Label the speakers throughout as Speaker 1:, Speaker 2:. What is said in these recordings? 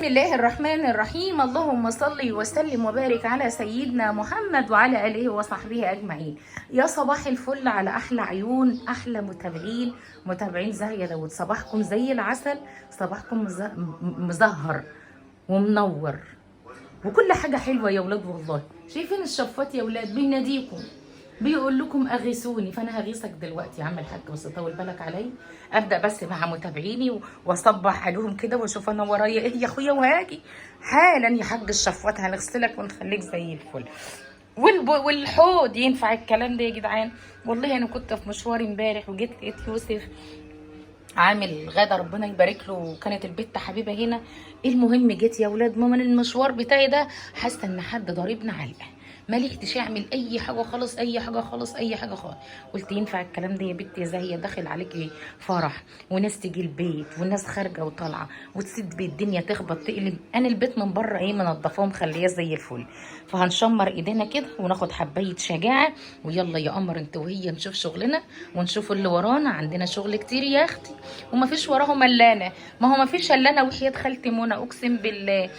Speaker 1: بسم الله الرحمن الرحيم. اللهم صل وسلم وبارك على سيدنا محمد وعلى آله وصحبه أجمعين. يا صباح الفل على أحلى عيون، أحلى متابعين زاهية داود. صباحكم زي العسل، صباحكم مزهر ومنور وكل حاجة حلوة يا ولاد. والله شايفين الشفات يا ولاد بيناديكم، بيقول لكم اغيثوني، فانا هغيثك دلوقتي يا عم الحاج، بس طول بالك علي. ابدا بس مع متابعيني واصبح عليهم كده واشوف انا ورايا ايه يا اخويا، وهاجي حالا يا حاج الشفوات هنغسلك ونخليك زي الفل. والحوض ينفع الكلام ده يا جدعان؟ والله انا كنت في مشوار امبارح وجيت لقيت يوسف عامل غدا ربنا يبارك له، وكانت البت حبيبه هنا. المهم جيت يا ولاد من المشوار بتاعي ده حاسه ان حد ضاربنا علقه، ما لحقتش اعمل اي حاجه خالص، اي حاجه خالص، اي حاجه خالص. قلت ينفع الكلام ده يا بنت يا زاهيه؟ داخل عليكي فرح وناس تيجي البيت والناس خارجه وطالعه وتسد بيه الدنيا تخبط تقلب، انا البيت من بره ايه منضفاه مخليه زي الفل. فهنشمر ايدينا كده وناخد حبايه شجاعه، ويلا يا قمر انت وهي نشوف شغلنا ونشوف اللي ورانا. عندنا شغل كتير يا اختي وما فيش وراه ملانه، ما هو ما فيش الا انا وحياه خالتي منى اقسم بالله.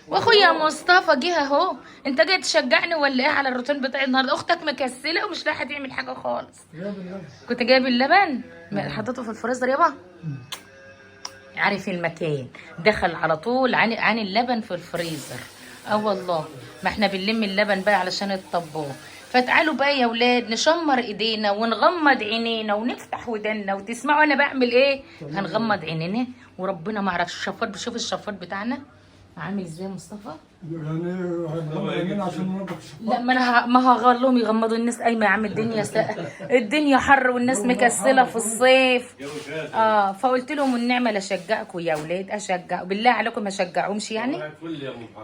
Speaker 1: واخويا مصطفى جه اهو. انت جاي تشجعني ولا ايه على الروتين بتاعي النهارده؟ اختك مكسله ومش لاحقه تعمل حاجه خالص. كنت جايب اللبن حطيته في الفريزر يابا، عارف المكان، دخل على طول عن اللبن في الفريزر. اه والله ما احنا بنلم اللبن بقى علشان الطباخ. فتعالوا بقى يا ولاد نشمر ايدينا ونغمض عينينا ونفتح ودنا وتسمعوا انا بعمل ايه. هنغمض عينينا وربنا ما اعرفش الشفاط. بشوف الشفاط بتاعنا عامل ازاي يا مصطفى؟
Speaker 2: يعني هنغمض عينينا عشان ننضف الشفاط.
Speaker 1: لا ما انا ما هغلهم يغمضوا، الناس قايمه يا عم، الدنيا الدنيا حر والناس مكسله في الصيف. فقلت لهم النعمه لاشجعكم يا ولاد، اشجع بالله عليكم ما اشجعهمش يعني.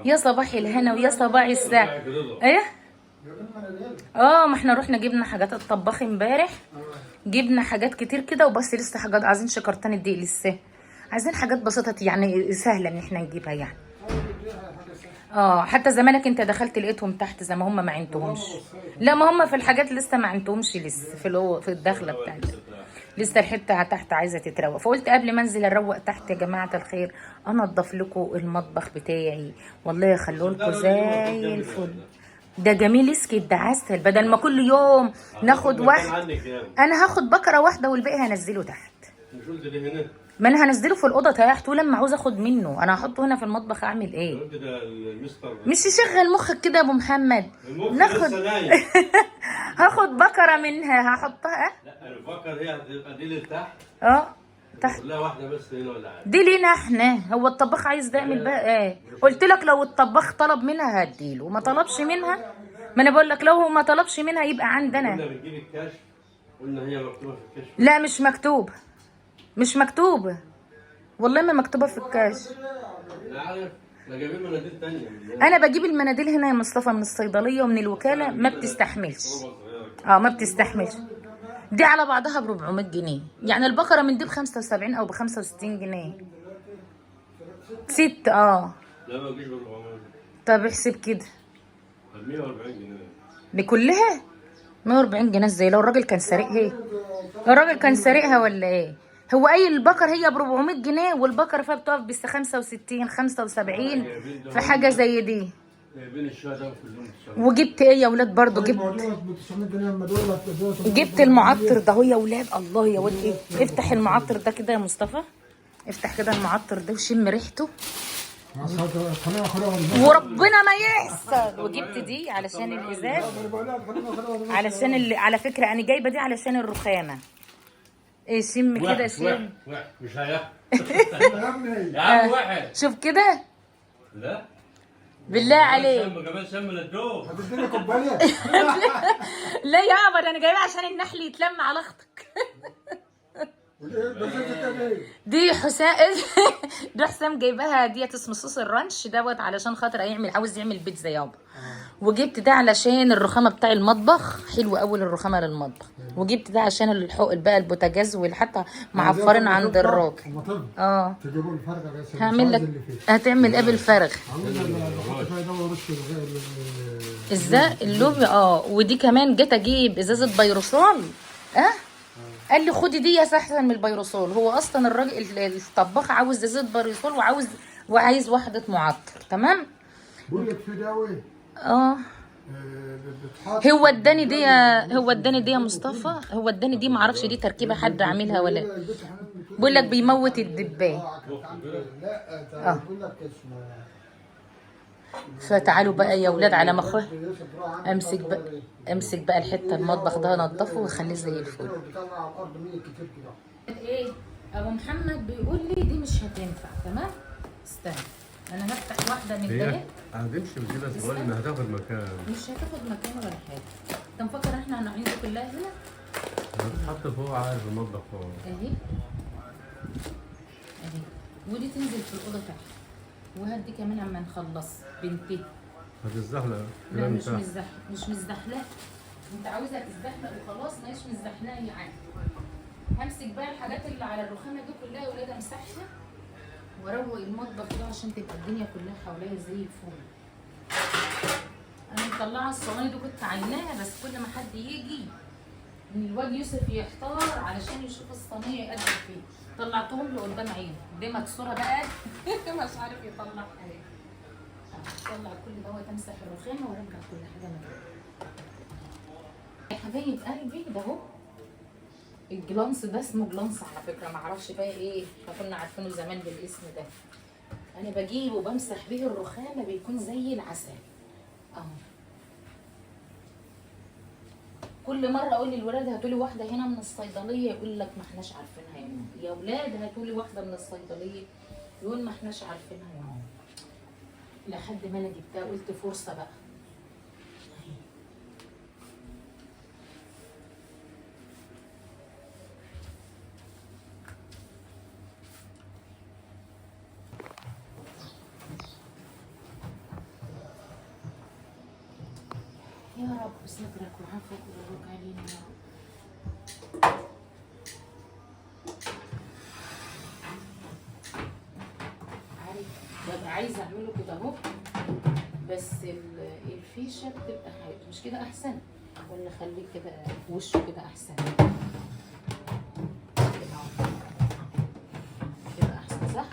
Speaker 1: يا صباح الهنا ويا صباح السعد. ايه ما احنا رحنا جبنا حاجات الطباخ امبارح، جبنا حاجات كتير كده وبس، لسه حاجات عايزين شكرتين الدقيق لسه، عايزين حاجات بسيطه يعني سهله ان احنا نجيبها يعني. حتى زمانك انت دخلت لقيتهم تحت زي ما هم ما عندهمش. لا ما هم في الحاجات لسه ما عندهمش، لسه في الدخله بتاعتي لسه الحته تحت عايزه تتروق. فقلت قبل ما انزل اروق تحت يا جماعه الخير انضف لكم المطبخ بتاعي، والله يخلوه لكم زي الفل. ده جميل اسكت، ده عسل، بدل ما كل يوم ناخد واحد. انا هاخد بكره واحده والباقي هنزله تحت. ما انا هنزله في الاوضه تحت، ولما عاوز اخد منه انا هحطه هنا في المطبخ. اعمل ايه؟ مش يشغل مخك كده يا ابو محمد. ناخد هاخد بكره منها هحطها.
Speaker 3: لا البكره هي هتبقى دي لتحت.
Speaker 1: تحت
Speaker 3: لا واحده بس هنا ولا حاجه،
Speaker 1: دي لينا احنا. هو الطباخ عايز يعمل بقى ايه؟ قلت لك لو الطباخ طلب منها هديله، ما طلبش منها، ما انا بقول لك لو هو ما طلبش منها يبقى عندنا.
Speaker 3: قلنا بنجيب الكشف، قلنا هي مكتوبه في الكشف.
Speaker 1: لا مش مكتوبه، مش مكتوبه والله ما مكتوبه في الكاش.
Speaker 3: لا عارف، احنا جايبين مناديل تانية.
Speaker 1: انا بجيب المناديل هنا يا مصطفى من الصيدليه ومن الوكاله، ما بتستحملش. ما بتستحملش. دي على بعضها ب 400 جنيه، يعني البقره من دي ب 75 او ب 65 جنيه. ست
Speaker 3: لا ما تجيش ب 400.
Speaker 1: طب احسب كده
Speaker 3: 140 جنيه
Speaker 1: دي كلها. 140 جنيه ازاي؟ لو الراجل كان سارقها، الراجل كان سارقها ولا ايه؟ هو اي البقر هي ب 400 جنيه والبقره فيها بتقف بس 65 75 في حاجه زي دي.
Speaker 3: جايبين الشهداء كلهم.
Speaker 1: وجبت ايه يا ولاد؟ برضو جبت المعطر ده اهو يا ولاد. الله يا ولد ايه، افتح المعطر ده كده يا مصطفى، افتح كده المعطر ده وشم ريحته وربنا ما يحصل. وجبت دي علشان الازاز، علشان على فكره انا جايبه دي علشان الرخامه. ايه شم كده شم.
Speaker 3: مش هياخد يا عم واحد.
Speaker 1: شوف كده.
Speaker 3: لا
Speaker 1: بالله عليك
Speaker 3: كمان شم للدوب.
Speaker 2: هتديني كوبايه؟
Speaker 1: لا يابا ده انا جايبها عشان النحل يتلم على اختك. دي حسام ده حسام جايبها ديت اسمه صوص الرانش دوت علشان خاطر عاوز يعمل بيتزا يابا. وجبت ده علشان الرخامه بتاع المطبخ، حلو قوي الرخامه للمطبخ. وجبت ده عشان الحق بقى البوتاجاز والحتى معفرين عند الراجل. هعمل لك، هتعمل ايه بالفرغ؟ ازاي اللوبيا. ودي كمان جيت اجيب ازازه بيروسول. قال لي خدي دي يا احسن من البيروسول. هو اصلا الراجل الطباخ عاوز ازازه بيروسول وعاوز وعايز واحده معطر. تمام.
Speaker 2: بقول لك في دواء
Speaker 1: اه
Speaker 2: بتحط.
Speaker 1: هو اداني دي يا مصطفى، هو اداني دي، معرفش دي تركيبه حد عاملها ولا. بقول لك بيموت الدبان.
Speaker 2: لا بقول لك اسمه.
Speaker 1: فتعالوا بقى يا ولاد على مخه. امسك بقى الحته المطبخ ده، نضفه وخليه زي الفل. ايه ابو محمد بيقول لي دي مش هتنفع. تمام استنى، انا هفتح واحده من ده.
Speaker 3: هتمشي بكده تقول انها هتاخد مكان.
Speaker 1: مش هتاخد مكان ولا حاجه. انت مفكر احنا هنعين دي كلها هنا؟
Speaker 3: هتتحط فوق عادي في المطبخ فوق.
Speaker 1: اهي ودي تنزل في الاوضه تحت، وهدي كمان اما نخلص بنتي.
Speaker 3: هتتزحلق.
Speaker 1: لا مش مزدحلقه. انت عاوزها تزدحلق وخلاص، مش مزدحلقه يعني. همسك بقى الحاجات اللي على الرخامه دي كلها يا ولاد، امسحها واروق المطبخ ده عشان تبقى الدنيا كلها حواليا زي الفل. انا مطلعه الصواني دي كنت عيناها، بس كل ما حد يجي من الواد يوسف يحتار علشان يشوف الصينيه يقدم فيه، طلعتهم له قدام عينه. دي مكسوره بقى مش عارف يطلع حاجه. اطلع كل دوت، امسح الرخامه وارجع كل حاجه مكانها. يا حبايب قلبي ده اهو الجلانس ده، اسمه جلانس على فكره، معرفش بقى ايه، احنا كنا عارفينه زمان بالاسم ده. انا بجيبه وبمسح بيه الرخامه بيكون زي العسل اهو. كل مره اقول للولاد هاتوا لي واحده هنا من الصيدليه، يقول لك ما احناش عارفينها يا ماما. يا ولاد هاتوا لي واحده من الصيدليه، يقول ما احناش عارفينها يا ماما. لحد ما انا جبتها قلت فرصه بقى. يا رب صدرك وعافك ويبارك علينا يا رب. عارف ببقى عايزه اعمله كده اهو، بس الفيشه بتبقى حاجه مش كده احسن، ولا خليه كده وشه كده احسن؟ كده احسن صح؟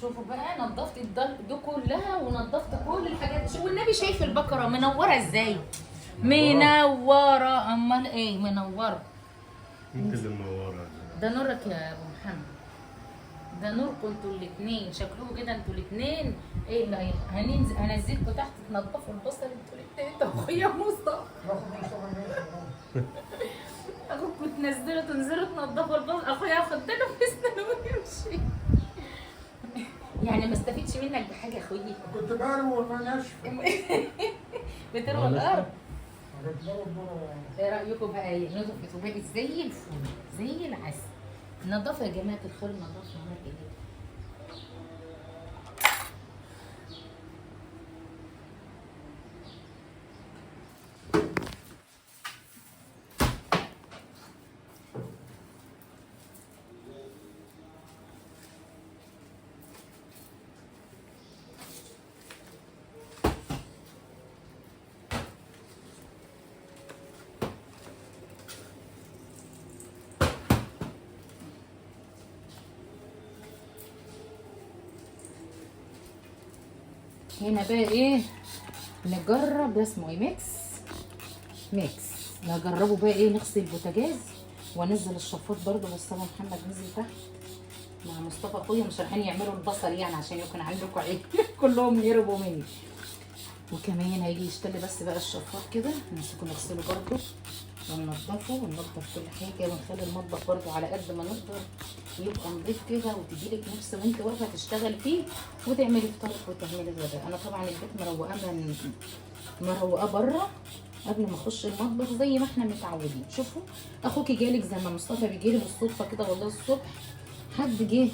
Speaker 1: شوفوا بقى نظفت دي كلها ونظفت كل الحاجات. شوفوا النبي شايف البقره منوره ازاي؟ منوره. امال ايه منوره؟
Speaker 3: انت اللي منوره.
Speaker 1: ده نورك يا ابو محمد، ده نوركم انتوا الاثنين. شكلكم كده انتوا الاثنين ايه اللي هنزلكم تحت تنظفوا البصل انتوا الاثنين. اخويا مصطفى اخوكم تنزلوا تنظفوا البصل، اخويا ياخد باله في اسنانه ويمشي. يعني ما استفدتش منك بحاجه يا اخويا.
Speaker 2: كنت بروي والماء ناشف.
Speaker 1: بتروى الارض. ايه رايكم بقى؟ نضفت وبقت زي الفل زي العسل. نضفوا يا جماعه الخير، نضفوا عمل ايه؟ هنا بقى ايه نجرب، ده اسمه ايه؟ ميكس. نجربه بقى ايه، نغسل البوتاجاز وانزل الشفاط برضه. بس طبعا محمد نزل تحت مع مصطفى اخويا، مش رايحين يعملوا البصل يعني عشان يكون عندكم عيب كلهم يهربوا مني. وكمان هيجي يشتري بس بقى الشفاط كده نمسكه نغسله برضه وننضفه وننضف كل حاجه، ونخلي المطبخ برضه على قد ما نقدر يبقى نضيف كده، وتجيلك نفس وانت واقفه تشتغل فيه وتعملي فطارك وتعملي غدا. انا طبعا البيت مروقاه بره قبل ما اخش المطبخ زي ما احنا متعودين. شوفوا اخوكي جالك زي ما مصطفى بيجيلي بالصدفه كده، والله الصبح حد جه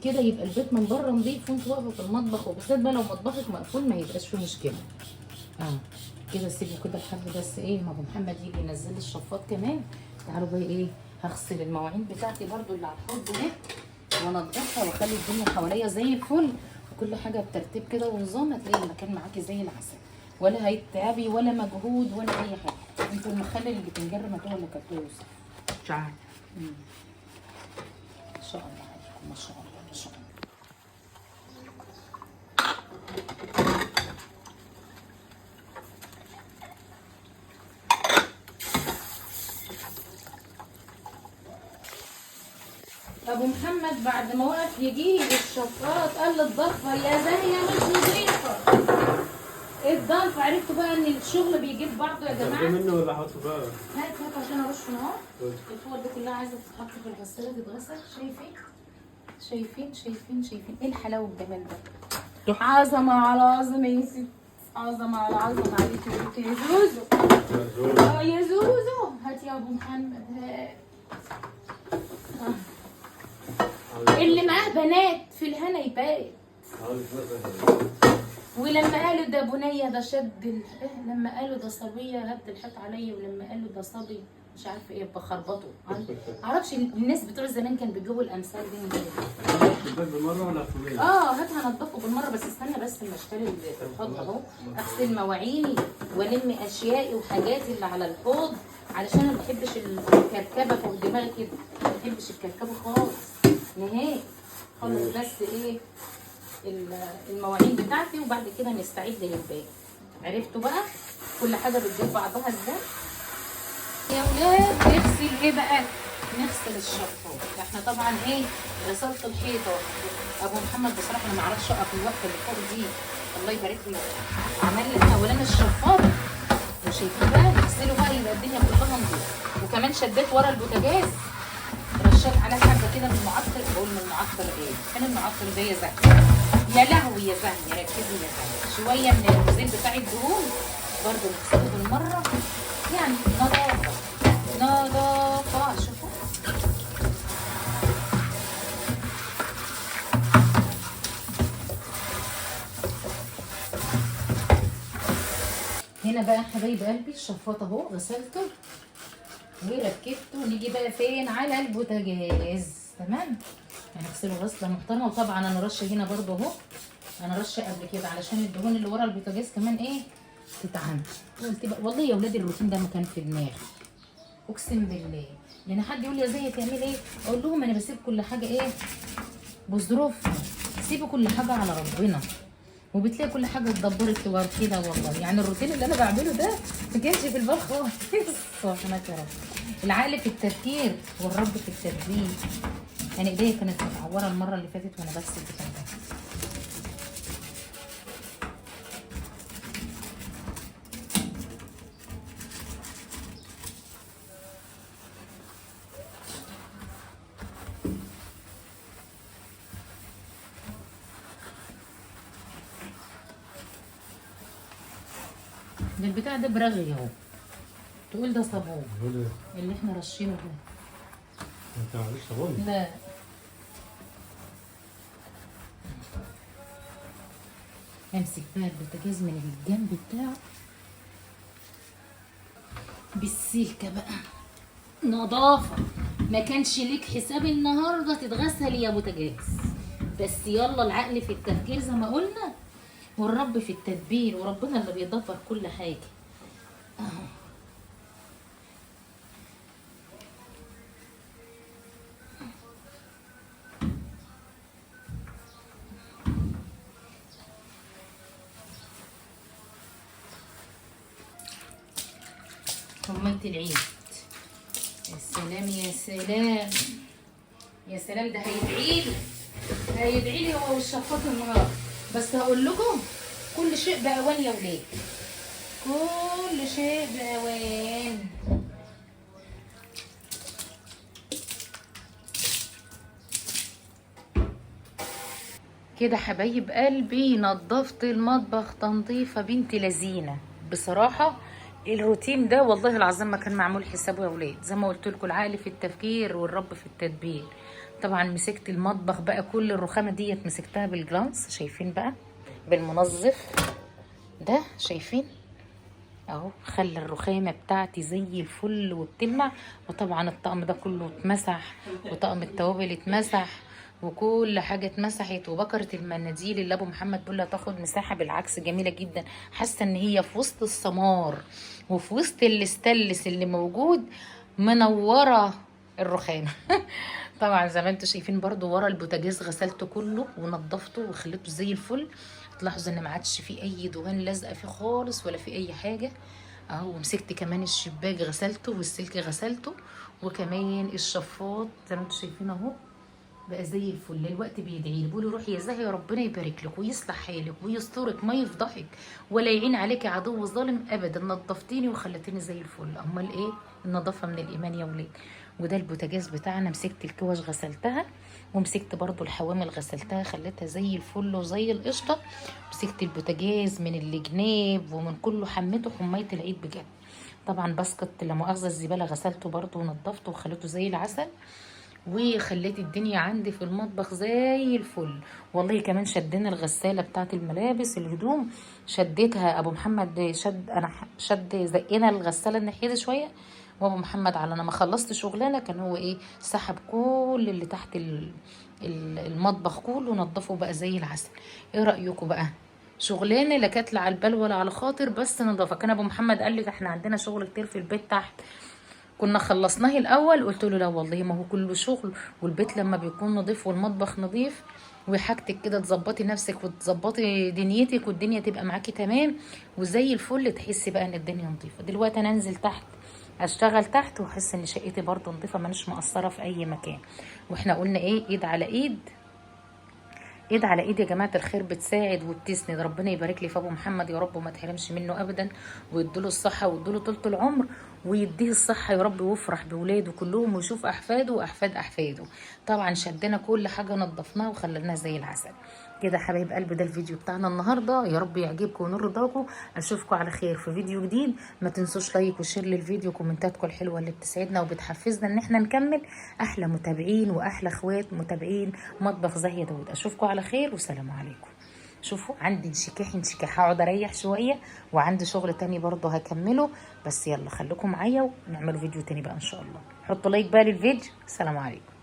Speaker 1: كده يبقى البيت من بره نضيف وانت واقفه في المطبخ، وبالذات بقى لو مطبخك مقفول ما يبقاش فيه مشكله. كده سيبه كده لحد بس ايه ما ابو محمد يجي ينزل الشفاط كمان تعالوا بقى ايه، هغسل المواعين بتاعتي برضو اللي على الحوض دي وانضفها واخلي الدنيا حواليا زي الفل، وكل حاجه بترتيب كده ونظام، هتلاقي المكان معاكي زي العسل، ولا هيتعبي ولا مجهود ولا اي حاجه. انتوا المخلل البتنجان رميتوه ولا كلتوه؟
Speaker 4: مش عارف.
Speaker 1: ما شاء الله عليكم، ما شاء الله ما شاء الله. ابو محمد بعد ما وقف يجيب الشفاط قال للضفه يا زاهيه مش نظيفه. الضلف عرفتوا بقى ان الشغل بيجيب بعضه يا جماعه.
Speaker 3: منه ولا احطه بقى؟
Speaker 1: هات عشان ارش نار. الفول دي كلها عايزه تتحط في الغساله تتغسل. شايفين ايه الحلاوه والجمال ده؟ عظمه على عظمه يا ست، عظمه على عظمه عليكي يا زوزو. يا زوزو هات يا ابو محمد هات. اللي معاه بنات في الهنا يبات. ولما قالوا ده بنيه ده شد لما قالوا ده صبيه هد الحيط عليا، ولما قالوا ده صبي مش عارفه ايه بخربطه. معرفش الناس بتوع زمان كانوا بيجيبوا الامثال دي منين.
Speaker 3: بالمره ولا فوقيه؟
Speaker 1: هات هنضفه بالمره، بس استنى بس اما اشتري الحوض اهو، اغسل مواعيني والم اشيائي وحاجاتي اللي على الحوض، علشان انا ما بحبش الكركبه فوق دماغي كده، ما بحبش الكركبه خالص نهائي خالص. بس ايه المواعين بتاعتي وبعد كده نستعد للباقي. عرفتوا بقى كل حاجه بتجيب بعضها ازاي يا ولاد؟ نغسل ايه بقى؟ نغسل الشفاط. احنا طبعا ايه غسلت الحيطه. ابو محمد بصراحه انا ما اعرفش اقف الوقت اللي فوق دي، الله يبارك له، عمل لي اولا الشفاط وشايفين بقى نغسله بقى يبقى الدنيا كلها نضيفه. وكمان شديت ورا البوتاجاز رشيت على حبه كده من المعطر. بقول من المعطر ايه؟ فين المعطر ده يا زهر؟ يا لهوي يا زهر، ركزوا يا زهر. شويه من الزيت بتاع الدهون برضه نغسله بالمره، يعني نظافه نظافه. شوفوا هنا بقى حبايب قلبي الشفاط اهو غسلته وركبته. نيجي بقى فين؟ على البوتاجاز. تمام، هنغسله غسله محترمه. وطبعا انا رشه هنا برضو اهو، انا رشه قبل كده علشان الدهون اللي ورا البوتاجاز كمان ايه تتعمل. قلت بقى والله يا ولاد الروتين ده ما كان في دماغي اقسم بالله. يعني حد يقول لي يا زي تعملي ايه؟ اقول لهم انا بسيب كل حاجه ايه بظروفها، سيبوا كل حاجه على ربنا وبتلاقي كل حاجه اتدبرت كده والله. يعني الروتين اللي انا بعمله ده ما كانش في البال خالص. سبحانك يا رب. العقل في التفكير والرب في التدبير. يعني ايديا كانت متعوره المره اللي فاتت وانا بغسل البتاع ده. البتاع ده برغي اهو، تقول ده صابون اللي احنا رشينه ده.
Speaker 3: انت معلش صابون؟
Speaker 1: لا امسك بقى البوتاجاز من الجنب بتاعه بالسلكه بقى نظافه. ما كانش ليك حساب النهارده تتغسل يا بوتاجاز، بس يلا العقل في التفكير زي ما قلنا والرب في التدبير، وربنا اللي بيدبر كل حاجه اهو. كملت العيد. يا سلام يا سلام يا سلام، ده هيدعي لي هو والشفاط النهارده. بس هقول لكم كل شيء بأوان يا ولاد، كل شيء بأوان. كده حبايب قلبي نظفت المطبخ تنظيفه بنت لذينه. بصراحه الروتين ده والله العظيم ما كان معمول حسابه يا ولاد. زي ما قلت لكم العقل في التفكير والرب في التدبير. طبعا مسكت المطبخ بقى كل الرخامه ديت مسكتها بالجلانس، شايفين بقى بالمنظف ده، شايفين اهو خلى الرخامه بتاعتي زي الفل وبتلمع. وطبعا الطقم ده كله اتمسح، وطقم التوابل اتمسح، وكل حاجه اتمسحت. وبكره المناديل اللي ابو محمد بيقول لها تاخد مساحه، بالعكس جميله جدا. حاسه ان هي في وسط السمار وفي وسط الاستلس اللي موجود منوره الرخامه. طبعا زي ما انتم شايفين برضو ورا البوتاجاز غسلته كله ونضفته وخليته زي الفل. تلاحظوا ان ما عادش فيه اي دهان لازقه فيه خالص ولا فيه اي حاجه اهو. ومسكت كمان الشباك غسلته والسلك غسلته، وكمان الشفاط زي ما انتم شايفين اهو بقى زي الفل. الوقت بيدعي لي بيقول روحي يا زهي ربنا يبارك لك ويصلح حالك ويسترك ما يفضحك ولا يعين عليك عدو ظالم ابدا. نظفتيني وخلتيني زي الفل. امال ايه؟ النظافه من الايمان يا ولاد. وده البوتاجاز بتاعنا، مسكت الكوش غسلتها، ومسكت برضو الحوامل غسلتها خليتها زي الفل وزي القشطه. مسكت البوتاجاز من الجناب ومن كله، حميته حمايه العيد بجد. طبعا باسكت لا مؤاخذه الزباله غسلته برضو ونضفته وخليته زي العسل. وخليت الدنيا عندي في المطبخ زي الفل. والله كمان شدينا الغساله بتاعت الملابس الهدوم، شديتها ابو محمد شد، انا شد زقنا الغساله الناحيه دي شويه، وابو محمد على انا ما خلصت شغلانه كان هو ايه سحب كل اللي تحت المطبخ كله نضفه بقى زي العسل. ايه رايكم بقى؟ شغلانه لا كانت لا على البال ولا على خاطر، بس نضافه. كان ابو محمد قال لي احنا عندنا شغل كتير في البيت تحت، كنا خلصناه الاول. قلت له لا والله ما هو كله شغل، والبيت لما بيكون نظيف والمطبخ نظيف وحاجتك كده تظبطي نفسك وتظبطي دنيتك والدنيا تبقى معاكي تمام وزي الفل، تحسي بقى ان الدنيا نظيفه. دلوقتي انا انزل تحت اشتغل تحت واحس ان شقتي برضو نظيفه، مانيش مقصره في اي مكان. واحنا قلنا ايه؟ ايد على ايد، ايد على ايد يا جماعه الخير بتساعد وبتسند. ربنا يبارك لي في ابو محمد يا رب وما تحرمش منه ابدا، ويديله الصحه ويديله طولة العمر ويديه الصحه يا رب، ويفرح باولاده كلهم ويشوف احفاده واحفاد احفاده. طبعا شدنا كل حاجه نضفناها وخليناها زي العسل كده. حبايب قلبي ده الفيديو بتاعنا النهارده، يا رب يعجبكم ونور رضاكم. اشوفكم على خير في فيديو جديد. ما تنسوش لايك وشير للفيديو، كومنتاتكم الحلوه اللي بتسعدنا وبتحفزنا ان احنا نكمل. احلى متابعين واحلى اخوات متابعين مطبخ زاهية داوود. اشوفكم على خير والسلام عليكم. شوفوا عندي انشكاح هقعد اريح شويه، وعندي شغل تاني برضه هكمله، بس يلا خليكم معايا ونعمل فيديو تاني بقى ان شاء الله. حطوا لايك بقى للفيديو. السلام عليكم.